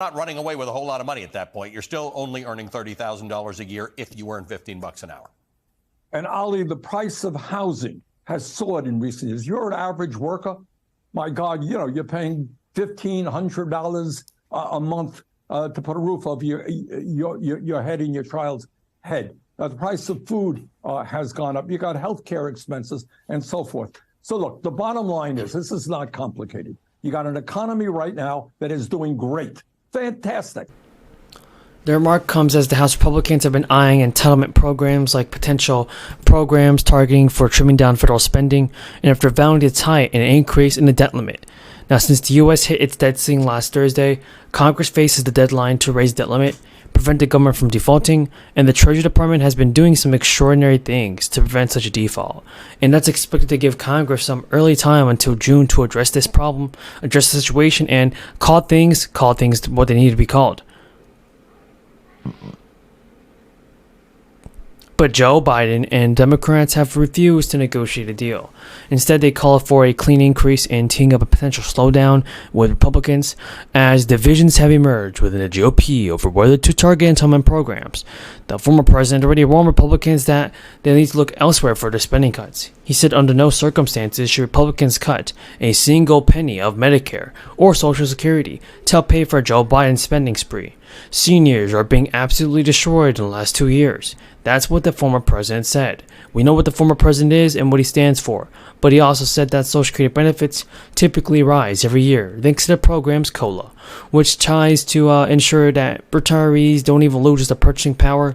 not running away with a whole lot of money at that point. You're still only earning $30,000 a year if you earn $15 an hour. And Ali, the price of housing has soared in recent years. You're an average worker. My God, you're paying $1,500 a month to put a roof over your head and your child's head. The price of food has gone up. You got healthcare expenses and so forth. So look, the bottom line is this is not complicated. You got an economy right now that is doing great. Fantastic. The remark comes as the House Republicans have been eyeing entitlement programs like potential programs targeting for trimming down federal spending, and after vowing to tie an increase in the debt limit. Now, since the U.S. hit its debt ceiling last Thursday, Congress faces the deadline to raise debt limit, prevent the government from defaulting, and the Treasury Department has been doing some extraordinary things to prevent such a default. And that's expected to give Congress some early time until June to address this problem, address the situation, and call things what they need to be called. But Joe Biden and Democrats have refused to negotiate a deal. Instead, they call for a clean increase and teeing up a potential slowdown with Republicans as divisions have emerged within the GOP over whether to target entitlement programs. The former president already warned Republicans that they need to look elsewhere for their spending cuts. He said under no circumstances should Republicans cut a single penny of Medicare or Social Security to help pay for Joe Biden's spending spree. Seniors are being absolutely destroyed in the last 2 years. That's what the former president said. We know what the former president is and what he stands for, but he also said that Social Security benefits typically rise every year thanks to the program's COLA, which tries to ensure that retirees don't even lose their purchasing power.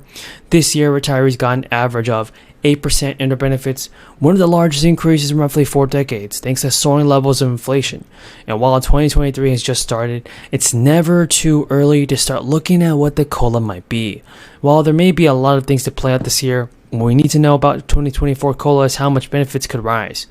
This year, retirees got an average of 8% in their benefits, one of the largest increases in roughly 4 decades, thanks to soaring levels of inflation. And while 2023 has just started, it's never too early to start looking at what the COLA might be. While there may be a lot of things to play out this year, what we need to know about 2024 COLA is how much benefits could rise.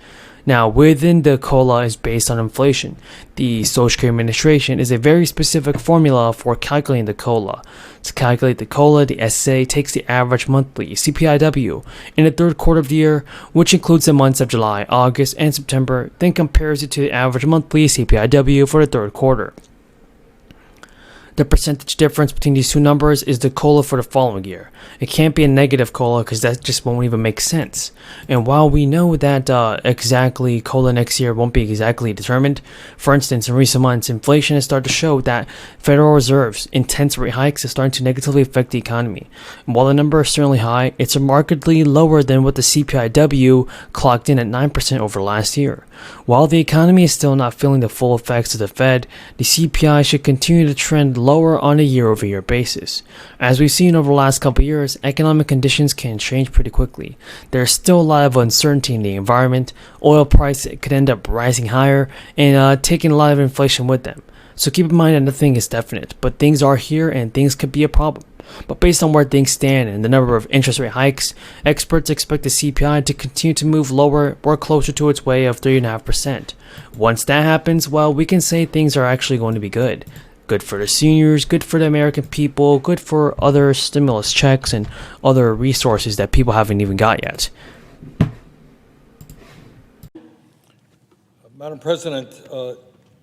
Now, within the COLA is based on inflation. The Social Security Administration is a very specific formula for calculating the COLA. To calculate the COLA, the SSA takes the average monthly CPIW in the third quarter of the year, which includes the months of July, August, and September, then compares it to the average monthly CPIW for the third quarter. The percentage difference between these two numbers is the COLA for the following year. It can't be a negative COLA because that just won't even make sense. And while we know that exactly COLA next year won't be exactly determined, for instance, in recent months, inflation has started to show that Federal Reserve's intense rate hikes are starting to negatively affect the economy. And while the number is certainly high, it's markedly lower than what the CPIW clocked in at 9% over last year. While the economy is still not feeling the full effects of the Fed, the CPI should continue to trend lower on a year-over-year basis. As we've seen over the last couple of years, economic conditions can change pretty quickly. There's still a lot of uncertainty in the environment. Oil price could end up rising higher and taking a lot of inflation with them. So keep in mind that nothing is definite, but things are here and things could be a problem. But based on where things stand and the number of interest rate hikes, experts expect the CPI to continue to move lower or closer to its way of 3.5%. Once that happens, well, we can say things are actually going to be good. Good for the seniors, good for the American people, good for other stimulus checks and other resources that people haven't even got yet. Madam President,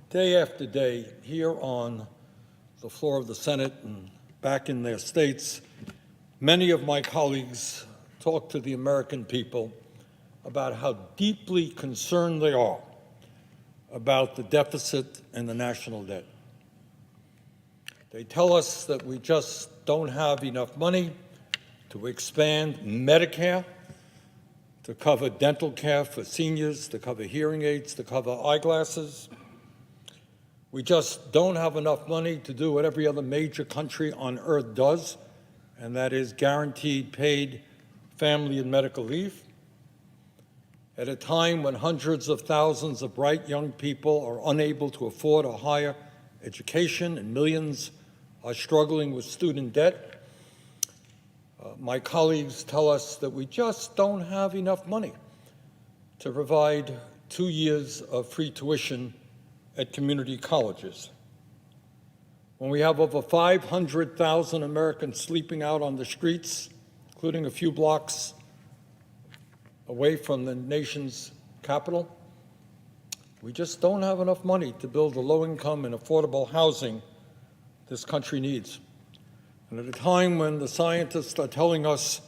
day after day, here on the floor of the Senate and back in their states, many of my colleagues talk to the American people about how deeply concerned they are about the deficit and the national debt. They tell us that we just don't have enough money to expand Medicare, to cover dental care for seniors, to cover hearing aids, to cover eyeglasses. We just don't have enough money to do what every other major country on earth does, and that is guaranteed paid family and medical leave. At a time when hundreds of thousands of bright young people are unable to afford a higher education and millions are struggling with student debt, my colleagues tell us that we just don't have enough money to provide 2 years of free tuition at community colleges. When we have over 500,000 Americans sleeping out on the streets, including a few blocks away from the nation's capital, we just don't have enough money to build the low-income and affordable housing this country needs. And at a time when the scientists are telling us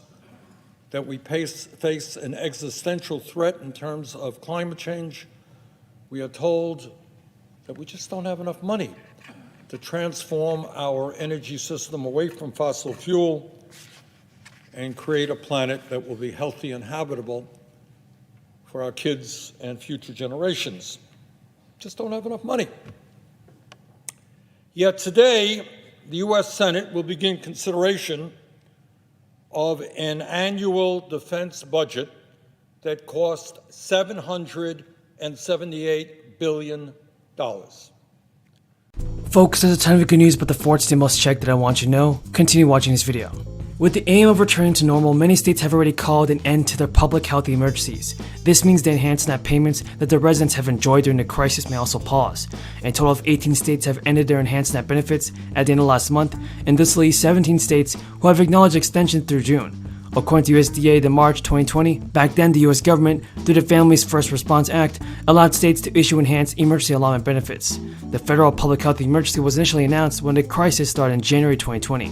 that we face an existential threat in terms of climate change, we are told that we just don't have enough money to transform our energy system away from fossil fuel and create a planet that will be healthy and habitable for our kids and future generations. Just don't have enough money. Yet today, the U.S. Senate will begin consideration of an annual defense budget that cost $778 billion. Folks, there's a ton of good news about the fourth stimulus check that I want you to know. Continue watching this video. With the aim of returning to normal, many states have already called an end to their public health emergencies. This means the enhanced SNAP payments that the residents have enjoyed during the crisis may also pause. A total of 18 states have ended their enhanced SNAP benefits at the end of last month, and this leaves 17 states who have acknowledged extension through June. According to USDA, in March 2020, back then the US government, through the Families First Response Act, allowed states to issue enhanced emergency allotment benefits. The federal public health emergency was initially announced when the crisis started in January 2020,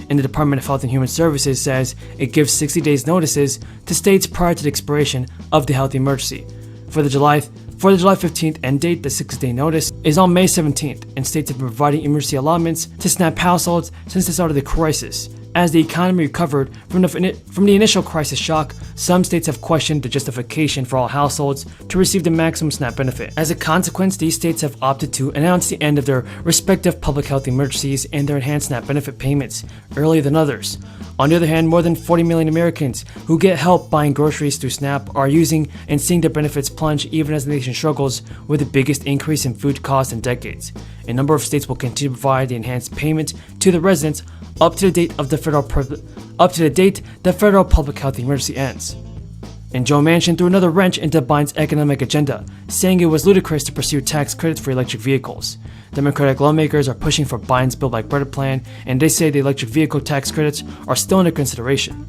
and the Department of Health and Human Services says it gives 60 days notices to states prior to the expiration of the health emergency. For the July 15th end date, the 60-day notice is on May 17th, and states have been providing emergency allotments to SNAP households since the start of the crisis. As the economy recovered from the initial crisis shock, some states have questioned the justification for all households to receive the maximum SNAP benefit. As a consequence, these states have opted to announce the end of their respective public health emergencies and their enhanced SNAP benefit payments earlier than others. On the other hand, more than 40 million Americans who get help buying groceries through SNAP are using and seeing their benefits plunge even as the nation struggles with the biggest increase in food costs in decades. A number of states will continue to provide the enhanced payment to the residents up to the date the federal public health emergency ends. And Joe Manchin threw another wrench into Biden's economic agenda, saying it was ludicrous to pursue tax credits for electric vehicles. Democratic lawmakers are pushing for Biden's Build Back Better plan, and they say the electric vehicle tax credits are still under consideration.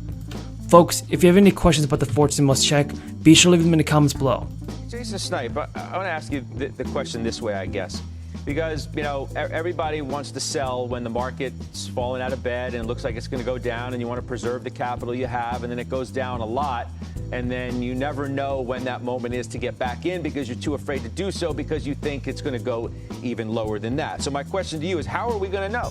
Folks, if you have any questions about the fourth stimulus check, be sure to leave them in the comments below. Jason Snipe, I want to ask you the question this way, I guess. Because, you know, everybody wants to sell when the market's falling out of bed and it looks like it's going to go down, and you want to preserve the capital you have, and then it goes down a lot, and then you never know when that moment is to get back in because you're too afraid to do so because you think it's going to go even lower than that. So my question to you is, how are we going to know?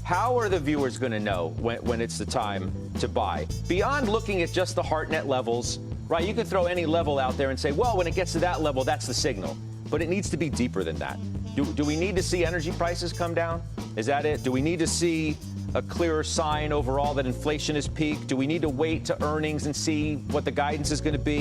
How are the viewers going to know when it's the time to buy? Beyond looking at just the HeartNet levels, right? You can throw any level out there and say, well, when it gets to that level, that's the signal. But it needs to be deeper than that. Do we need to see energy prices come down? Is that it? Do we need to see a clearer sign overall that inflation has peaked? Do we need to wait to earnings and see what the guidance is going to be?